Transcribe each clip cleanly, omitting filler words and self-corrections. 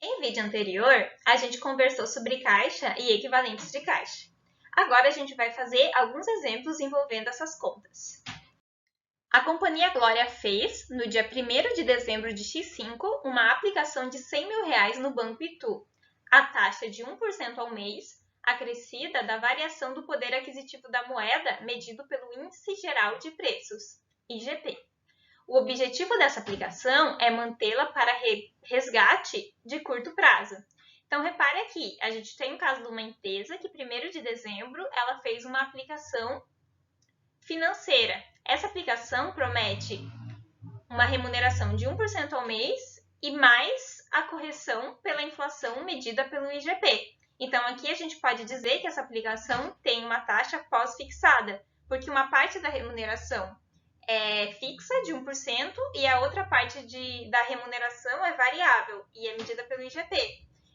Em vídeo anterior, a gente conversou sobre caixa e equivalentes de caixa. Agora a gente vai fazer alguns exemplos envolvendo essas contas. A Companhia Glória fez, no dia 1º de dezembro de X5, uma aplicação de R$100 mil no Banco Itu. A taxa de 1% ao mês, acrescida da variação do poder aquisitivo da moeda medido pelo Índice Geral de Preços, IGP. O objetivo dessa aplicação é mantê-la para resgate de curto prazo. Então, repare aqui, a gente tem o caso de uma empresa que, 1º de dezembro, ela fez uma aplicação financeira. Essa aplicação promete uma remuneração de 1% ao mês e mais a correção pela inflação medida pelo IGP. Então, aqui a gente pode dizer que essa aplicação tem uma taxa pós-fixada, porque uma parte da remuneração é fixa de 1% e a outra parte da remuneração é variável e é medida pelo IGP.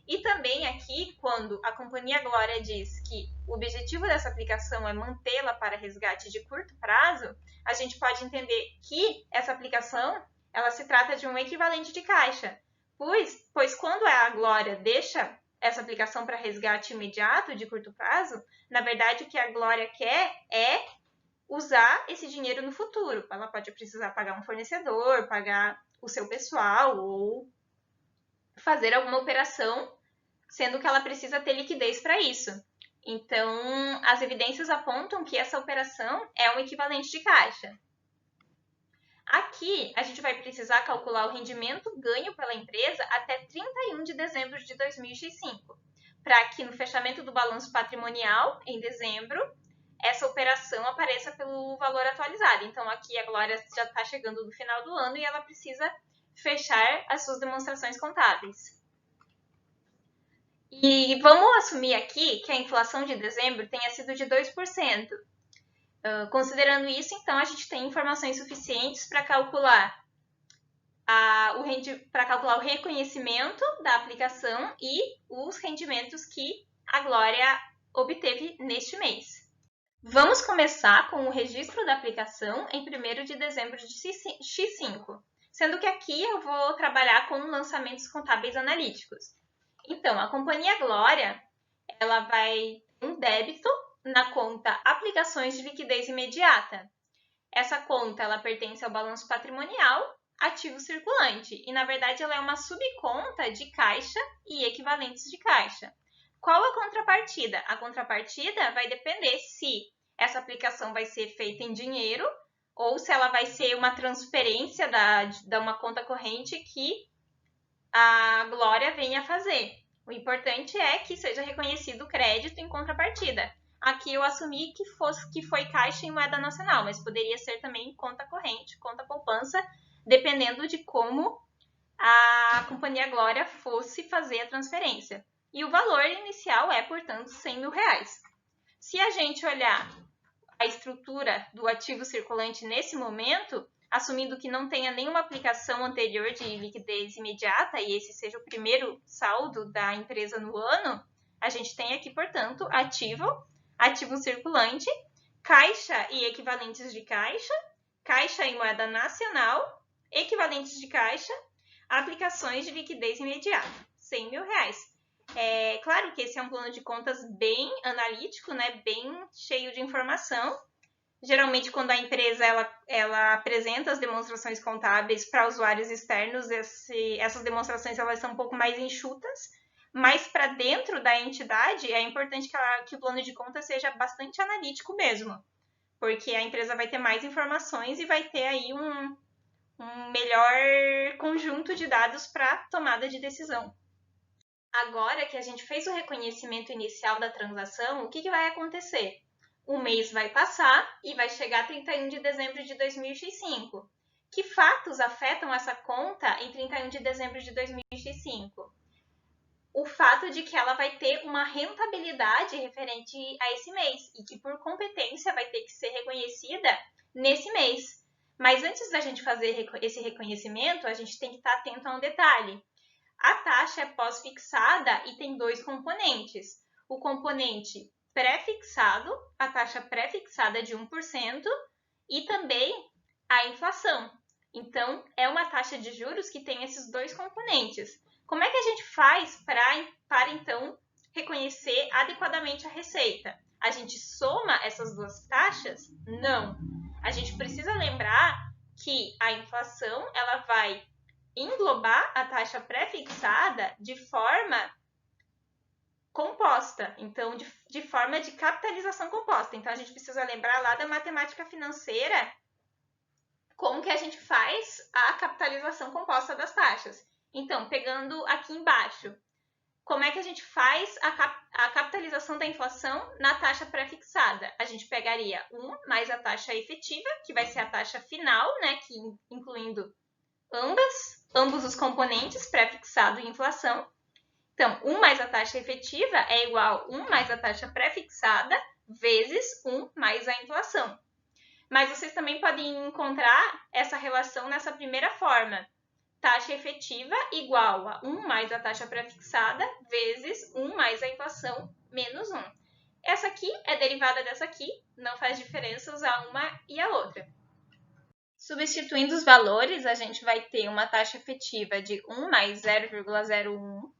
E também aqui, quando a Companhia Glória diz que o objetivo dessa aplicação é mantê-la para resgate de curto prazo, a gente pode entender que essa aplicação ela se trata de um equivalente de caixa, pois quando a Glória deixa essa aplicação para resgate imediato de curto prazo, na verdade o que a Glória quer é usar esse dinheiro no futuro. Ela pode precisar pagar um fornecedor, pagar o seu pessoal ou fazer alguma operação, sendo que ela precisa ter liquidez para isso. Então, as evidências apontam que essa operação é um equivalente de caixa. Aqui, a gente vai precisar calcular o rendimento ganho pela empresa até 31 de dezembro de 2005, para que no fechamento do balanço patrimonial, em dezembro, essa operação apareça pelo valor atualizado. Então, aqui a Glória já está chegando no final do ano e ela precisa fechar as suas demonstrações contábeis. E vamos assumir aqui que a inflação de dezembro tenha sido de 2%. Considerando isso, então, a gente tem informações suficientes para calcular o reconhecimento da aplicação e os rendimentos que a Glória obteve neste mês. Vamos começar com o registro da aplicação em 1º de dezembro de X5, sendo que aqui eu vou trabalhar com lançamentos contábeis analíticos. Então, a Companhia Glória ela vai ter um débito na conta Aplicações de Liquidez Imediata. Essa conta ela pertence ao balanço patrimonial ativo circulante e, na verdade, ela é uma subconta de caixa e equivalentes de caixa. Qual a contrapartida? A contrapartida vai depender se essa aplicação vai ser feita em dinheiro ou se ela vai ser uma transferência da uma conta corrente que a Glória venha fazer. O importante é que seja reconhecido o crédito em contrapartida. Aqui eu assumi que foi caixa em moeda nacional, mas poderia ser também conta corrente, conta poupança, dependendo de como a Companhia Glória fosse fazer a transferência. E o valor inicial é, portanto, R$100 mil. Se a gente olhar a estrutura do ativo circulante nesse momento, assumindo que não tenha nenhuma aplicação anterior de liquidez imediata e esse seja o primeiro saldo da empresa no ano, a gente tem aqui, portanto, ativo circulante, caixa e equivalentes de caixa, caixa em moeda nacional, equivalentes de caixa, aplicações de liquidez imediata, R$100 mil. É claro que esse é um plano de contas bem analítico, né? Bem cheio de informação. Geralmente, quando a empresa ela apresenta as demonstrações contábeis para usuários externos, essas demonstrações elas são um pouco mais enxutas, mas para dentro da entidade é importante que o plano de contas seja bastante analítico mesmo, porque a empresa vai ter mais informações e vai ter aí um melhor conjunto de dados para tomada de decisão. Agora que a gente fez o reconhecimento inicial da transação, o que vai acontecer? O mês vai passar e vai chegar a 31 de dezembro de 2005. Que fatos afetam essa conta em 31 de dezembro de 2005? O fato de que ela vai ter uma rentabilidade referente a esse mês e que, por competência, vai ter que ser reconhecida nesse mês. Mas antes da gente fazer esse reconhecimento, a gente tem que estar atento a um detalhe. A taxa é pós-fixada e tem dois componentes. O componente pré-fixado, a taxa pré-fixada de 1%, e também a inflação. Então, é uma taxa de juros que tem esses dois componentes. Como é que a gente faz para então, reconhecer adequadamente a receita? A gente soma essas duas taxas? Não. A gente precisa lembrar que a inflação ela vai englobar a taxa pré-fixada de forma composta, então de forma de capitalização composta. Então a gente precisa lembrar lá da matemática financeira como que a gente faz a capitalização composta das taxas. Então, pegando aqui embaixo, como é que a gente faz a capitalização da inflação na taxa pré-fixada? A gente pegaria 1 mais a taxa efetiva, que vai ser a taxa final, né, que incluindo ambos os componentes, pré-fixado e inflação. Então, 1 mais a taxa efetiva é igual a 1 mais a taxa pré-fixada vezes 1 mais a inflação. Mas vocês também podem encontrar essa relação nessa primeira forma. Taxa efetiva igual a 1 mais a taxa pré-fixada vezes 1 mais a inflação menos 1. Essa aqui é derivada dessa aqui, não faz diferença usar uma e a outra. Substituindo os valores, a gente vai ter uma taxa efetiva de 1 mais 0,01,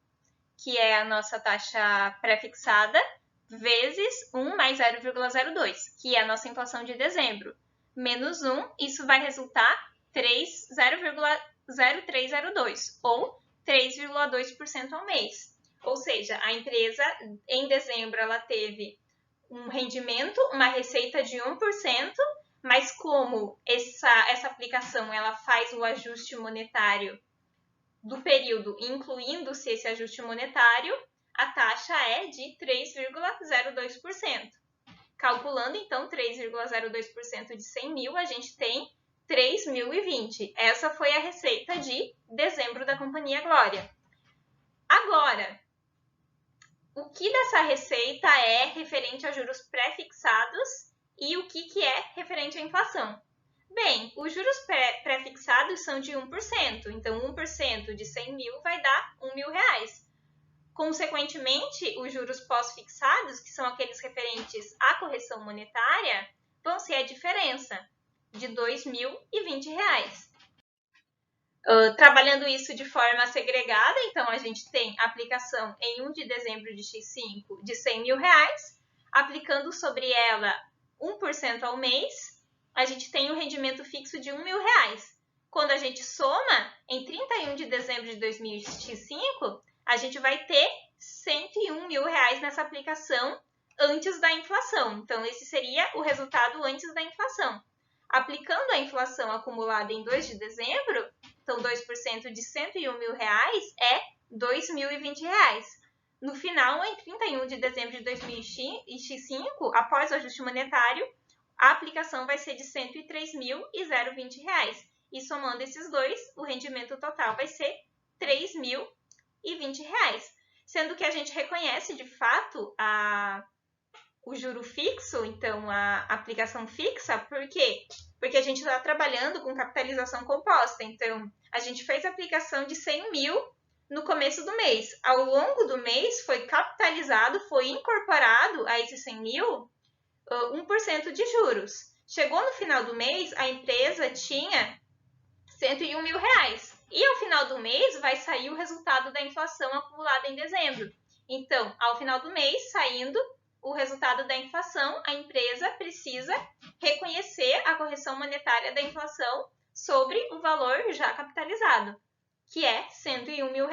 que é a nossa taxa pré-fixada, vezes 1 mais 0,02, que é a nossa inflação de dezembro, menos 1, isso vai resultar 0,0302, ou 3,2% ao mês. Ou seja, a empresa, em dezembro, ela teve um rendimento, uma receita de 1%, mas como essa aplicação ela faz o ajuste monetário do período, incluindo-se esse ajuste monetário, a taxa é de 3,02%. Calculando, então, 3,02% de 100 mil, a gente tem 3.020. Essa foi a receita de dezembro da Companhia Glória. Agora, o que dessa receita é referente a juros pré-fixados e o que é referente à inflação? Bem, os juros pré-fixados são de 1%, então 1% de 100 mil vai dar R$1.000. Consequentemente, os juros pós-fixados, que são aqueles referentes à correção monetária, vão ser a diferença de R$2.020. Trabalhando isso de forma segregada, então a gente tem aplicação em 1 de dezembro de X5 de R$100 mil, aplicando sobre ela 1% ao mês, a gente tem um rendimento fixo de R$1.000. Quando a gente soma em 31 de dezembro de 2005, a gente vai ter R$101 mil nessa aplicação antes da inflação. Então, esse seria o resultado antes da inflação. Aplicando a inflação acumulada em 2 de dezembro, então 2% de R$101 mil é R$2.020. No final, em 31 de dezembro de 2005, após o ajuste monetário, a aplicação vai ser de R$103.020. E somando esses dois, o rendimento total vai ser R$3.020. Sendo que a gente reconhece, de fato, o juro fixo, então a aplicação fixa, por quê? Porque a gente está trabalhando com capitalização composta. Então, a gente fez a aplicação de 100 mil no começo do mês. Ao longo do mês, foi capitalizado, foi incorporado a esses 100 mil 1% de juros. Chegou no final do mês, a empresa tinha R$101 mil. E ao final do mês vai sair o resultado da inflação acumulada em dezembro. Então, ao final do mês, saindo o resultado da inflação, a empresa precisa reconhecer a correção monetária da inflação sobre o valor já capitalizado, que é R$101 mil.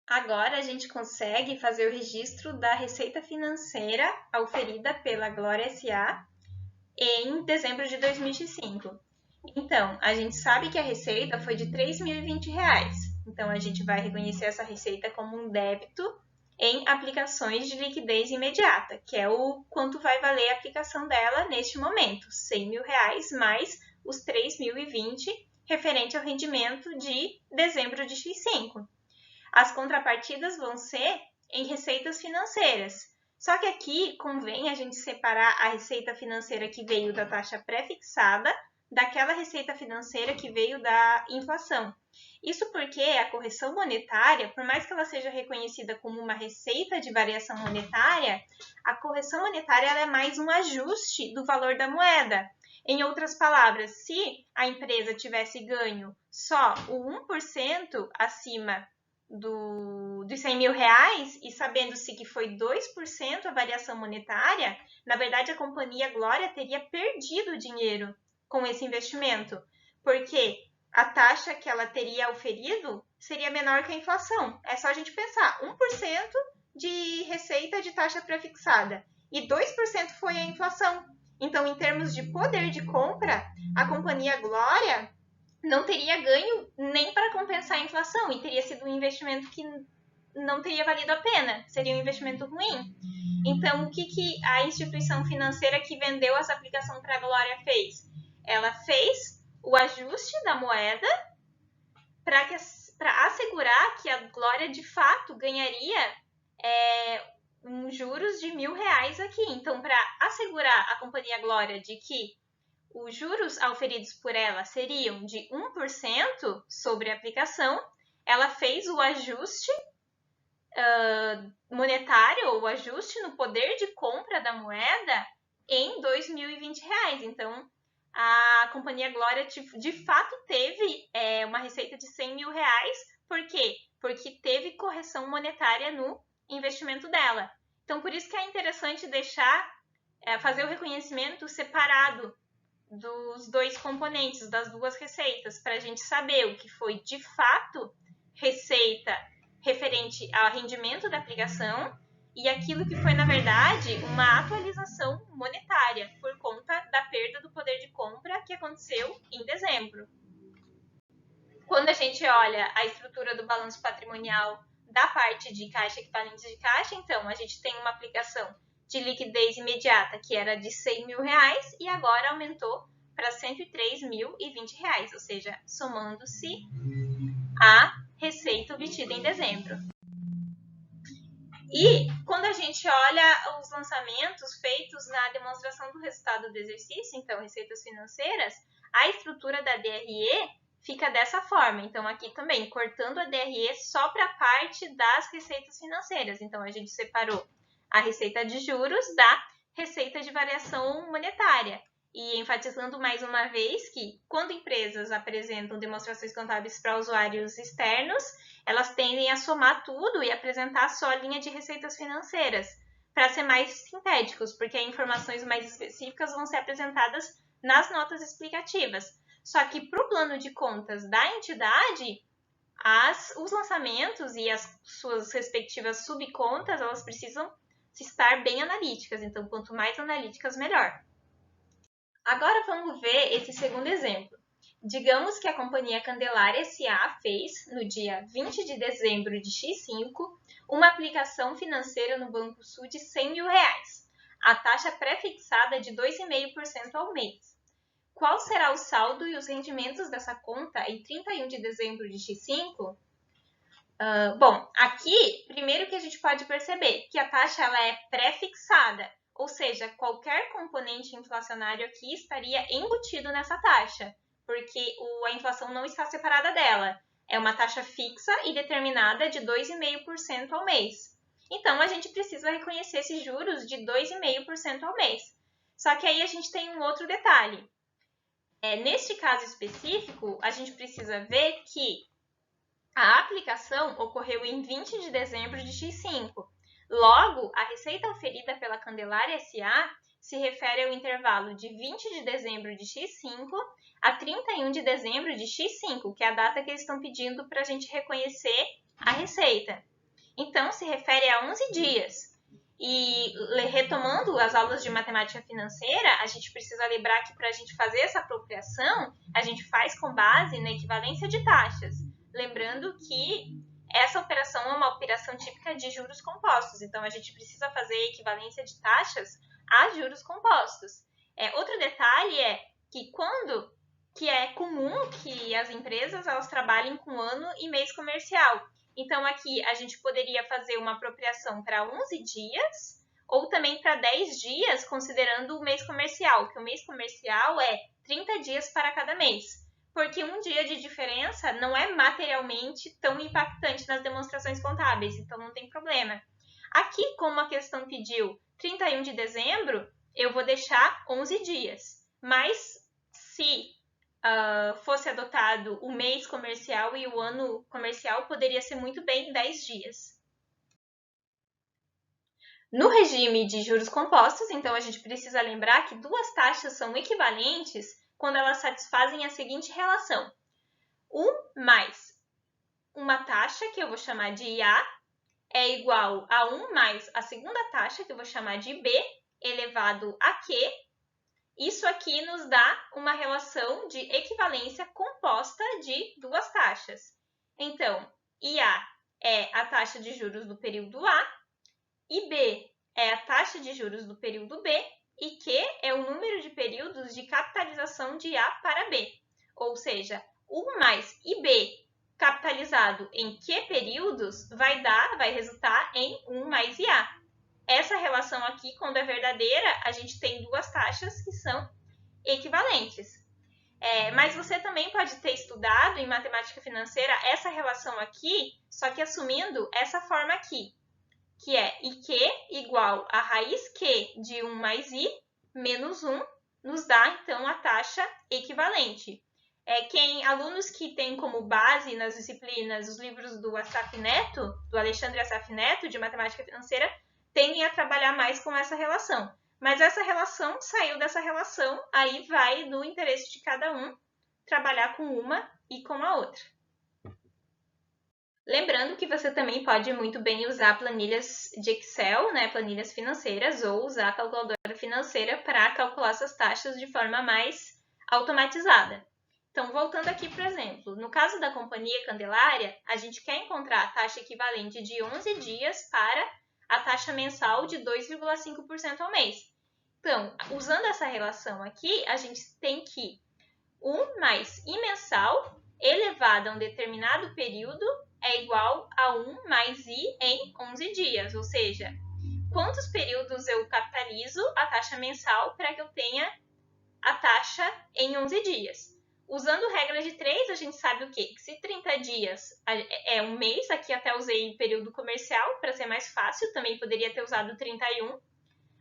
Agora a gente consegue fazer o registro da receita financeira auferida pela Glória S.A. em dezembro de 2005. Então, a gente sabe que a receita foi de R$3.020. Então, a gente vai reconhecer essa receita como um débito em aplicações de liquidez imediata, que é o quanto vai valer a aplicação dela neste momento, R$100 mil mais os R$3.020 referente ao rendimento de dezembro de X5. As contrapartidas vão ser em receitas financeiras. Só que aqui convém a gente separar a receita financeira que veio da taxa pré-fixada daquela receita financeira que veio da inflação. Isso porque a correção monetária, por mais que ela seja reconhecida como uma receita de variação monetária, a correção monetária ela é mais um ajuste do valor da moeda. Em outras palavras, se a empresa tivesse ganho só o 1% acima dos 100 mil reais e sabendo-se que foi 2% a variação monetária, na verdade a companhia Glória teria perdido dinheiro com esse investimento, porque a taxa que ela teria oferido seria menor que a inflação. É só a gente pensar, 1% de receita de taxa pré-fixada e 2% foi a inflação. Então, em termos de poder de compra, a companhia Glória não teria ganho nem para compensar a inflação e teria sido um investimento que não teria valido a pena, seria um investimento ruim. Então, o que a instituição financeira que vendeu essa aplicação para a Glória fez? Ela fez o ajuste da moeda para assegurar que a Glória de fato ganharia juros de R$1.000 aqui. Então, para assegurar a companhia Glória de que os juros auferidos por ela seriam de 1% sobre a aplicação, ela fez o ajuste monetário, ou o ajuste no poder de compra da moeda em R$2.020. Então, a companhia Glória de fato teve uma receita de R$100 mil. Por quê? Porque teve correção monetária no investimento dela. Então, por isso que é interessante fazer o reconhecimento separado dos dois componentes, das duas receitas, para a gente saber o que foi de fato receita referente ao rendimento da aplicação e aquilo que foi, na verdade, uma atualização monetária por conta da perda do poder de compra que aconteceu em dezembro. Quando a gente olha a estrutura do balanço patrimonial da parte de caixa e equivalentes de caixa, então a gente tem uma aplicação de liquidez imediata que era de R$100 mil e agora aumentou para R$103.020, ou seja, somando-se a receita obtida em dezembro. E quando a gente olha os lançamentos feitos na demonstração do resultado do exercício, então receitas financeiras, a estrutura da DRE fica dessa forma. Então aqui também, cortando a DRE só para a parte das receitas financeiras. Então a gente separou a receita de juros da receita de variação monetária. E enfatizando mais uma vez que quando empresas apresentam demonstrações contábeis para usuários externos, elas tendem a somar tudo e apresentar só a linha de receitas financeiras, para ser mais sintéticos, porque informações mais específicas vão ser apresentadas nas notas explicativas. Só que para o plano de contas da entidade, os lançamentos e as suas respectivas subcontas, elas precisam estar bem analíticas. Então, quanto mais analíticas, melhor. Agora vamos ver esse segundo exemplo. Digamos que a companhia Candelária S.A. fez, no dia 20 de dezembro de X5, uma aplicação financeira no Banco Sul de R$100 mil. A taxa pré-fixada é de 2,5% ao mês. Qual será o saldo e os rendimentos dessa conta em 31 de dezembro de X5? Bom, aqui, primeiro que a gente pode perceber que a taxa ela é pré-fixada, ou seja, qualquer componente inflacionário aqui estaria embutido nessa taxa, porque a inflação não está separada dela. É uma taxa fixa e determinada de 2,5% ao mês. Então, a gente precisa reconhecer esses juros de 2,5% ao mês. Só que aí a gente tem um outro detalhe. Neste caso específico, a gente precisa ver que a aplicação ocorreu em 20 de dezembro de X5. Logo, a receita oferida pela Candelária S.A. se refere ao intervalo de 20 de dezembro de X5 a 31 de dezembro de X5, que é a data que eles estão pedindo para a gente reconhecer a receita. Então, se refere a 11 dias. E retomando as aulas de matemática financeira, a gente precisa lembrar que para a gente fazer essa apropriação, a gente faz com base na equivalência de taxas. Lembrando que essa operação é uma operação típica de juros compostos, então a gente precisa fazer equivalência de taxas a juros compostos. Outro detalhe é que é comum que as empresas elas trabalhem com ano e mês comercial. Então aqui a gente poderia fazer uma apropriação para 11 dias ou também para 10 dias, considerando o mês comercial, que o mês comercial é 30 dias para cada mês. Porque um dia de diferença não é materialmente tão impactante nas demonstrações contábeis, então não tem problema. Aqui, como a questão pediu 31 de dezembro, eu vou deixar 11 dias. Mas se fosse adotado o mês comercial e o ano comercial, poderia ser muito bem 10 dias. No regime de juros compostos, então, a gente precisa lembrar que duas taxas são equivalentes quando elas satisfazem a seguinte relação. 1 mais uma taxa, que eu vou chamar de IA, é igual a 1 mais a segunda taxa, que eu vou chamar de B, elevado a Q. Isso aqui nos dá uma relação de equivalência composta de duas taxas. Então, IA é a taxa de juros do período A, e B é a taxa de juros do período B, e Q é o número de períodos de capitalização de A para B. Ou seja, 1 mais IB capitalizado em Q períodos vai resultar em 1 mais IA. Essa relação aqui, quando é verdadeira, a gente tem duas taxas que são equivalentes. Mas você também pode ter estudado em matemática financeira essa relação aqui, só que assumindo essa forma aqui, que é IQ igual a raiz Q de 1 mais I menos 1, nos dá, então, a taxa equivalente. Alunos que têm como base nas disciplinas os livros do Assaf Neto, do Alexandre Assaf Neto, de matemática financeira, tendem a trabalhar mais com essa relação. Mas essa relação saiu dessa relação, aí vai do interesse de cada um trabalhar com uma e com a outra. Lembrando que você também pode muito bem usar planilhas de Excel, né, planilhas financeiras, ou usar a calculadora financeira para calcular essas taxas de forma mais automatizada. Então, voltando aqui, por exemplo, no caso da Companhia Candelária, a gente quer encontrar a taxa equivalente de 11 dias para a taxa mensal de 2,5% ao mês. Então, usando essa relação aqui, a gente tem que 1 mais I mensal elevado a um determinado período é igual a 1 mais I em 11 dias, ou seja, quantos períodos eu capitalizo a taxa mensal para que eu tenha a taxa em 11 dias. Usando regra de 3, a gente sabe o quê? Que se 30 dias é um mês, aqui até usei período comercial para ser mais fácil, também poderia ter usado 31,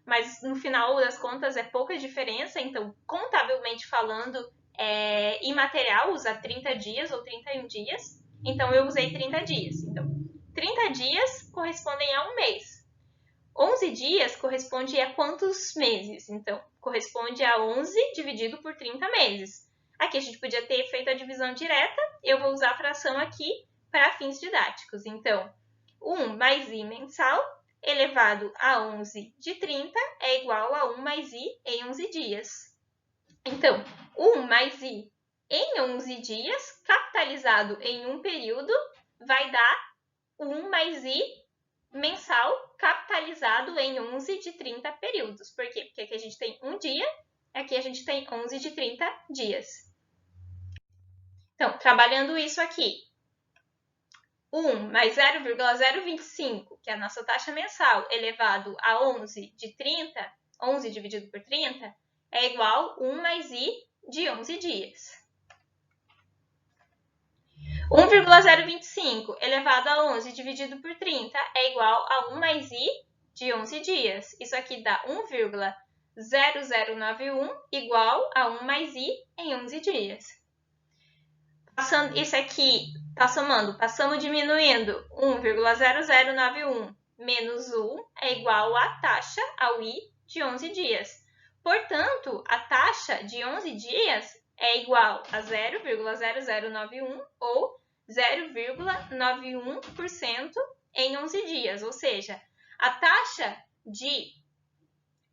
mas no final das contas é pouca diferença, então contabilmente falando, é imaterial usar 30 dias ou 31 dias, então eu usei 30 dias. Então, 30 dias correspondem a um mês. 11 dias corresponde a quantos meses? Então, corresponde a 11 dividido por 30 meses. Aqui a gente podia ter feito a divisão direta, eu vou usar a fração aqui para fins didáticos. Então, 1 mais I mensal elevado a 11 de 30 é igual a 1 mais I em 11 dias. Então, 1 mais I em 11 dias, capitalizado em um período, vai dar 1 mais I mensal capitalizado em 11 de 30 períodos. Por quê? Porque aqui a gente tem um dia, aqui a gente tem 11 de 30 dias. Então, trabalhando isso aqui, 1 mais 0,025, que é a nossa taxa mensal, elevado a 11 de 30, 11 dividido por 30, é igual a 1 mais I de 11 dias. 1,025 elevado a 11 dividido por 30 é igual a 1 mais I de 11 dias. Isso aqui dá 1,0091 igual a 1 mais I em 11 dias. Isso aqui está somando, passamos diminuindo. 1,0091 menos 1 é igual à taxa, ao I, de 11 dias. Portanto, a taxa de 11 dias é igual a 0,0091 ou 0,91% em 11 dias. Ou seja, a taxa de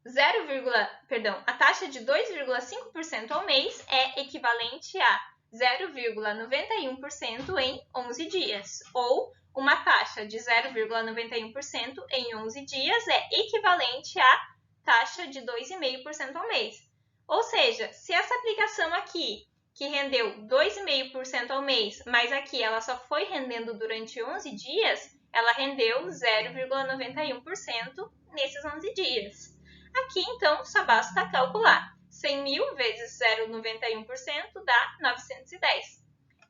2,5% ao mês é equivalente a 0,91% em 11 dias, ou uma taxa de 0,91% em 11 dias é equivalente à taxa de 2,5% ao mês. Ou seja, se essa aplicação aqui, que rendeu 2,5% ao mês, mas aqui ela só foi rendendo durante 11 dias, ela rendeu 0,91% nesses 11 dias. Aqui, então, só basta calcular. 100.000 vezes 0,91% dá 910.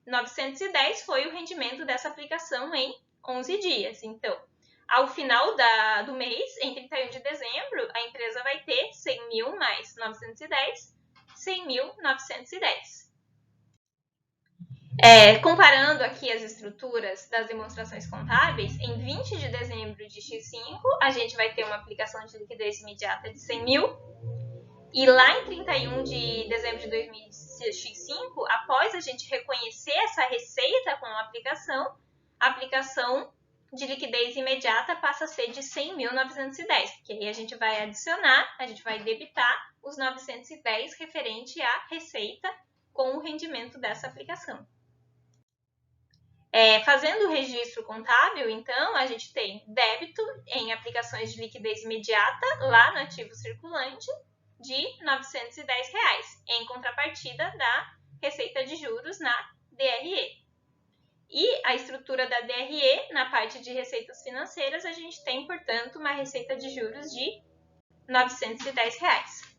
910 foi o rendimento dessa aplicação em 11 dias. Então, ao final do mês, em 31 de dezembro, a empresa vai ter 100.000 mais 910, 100.910. Comparando aqui as estruturas das demonstrações contábeis, em 20 de dezembro de X5, a gente vai ter uma aplicação de liquidez imediata de 100 mil. E lá em 31 de dezembro de 2005, após a gente reconhecer essa receita com a aplicação de liquidez imediata passa a ser de 100.910, porque aí a gente vai adicionar, a gente vai debitar os 910 referente à receita com o rendimento dessa aplicação. Fazendo o registro contábil, então, a gente tem débito em aplicações de liquidez imediata lá no ativo circulante de R$ 910, em contrapartida da receita de juros na DRE. E a estrutura da DRE, na parte de receitas financeiras, a gente tem, portanto, uma receita de juros de R$ 910.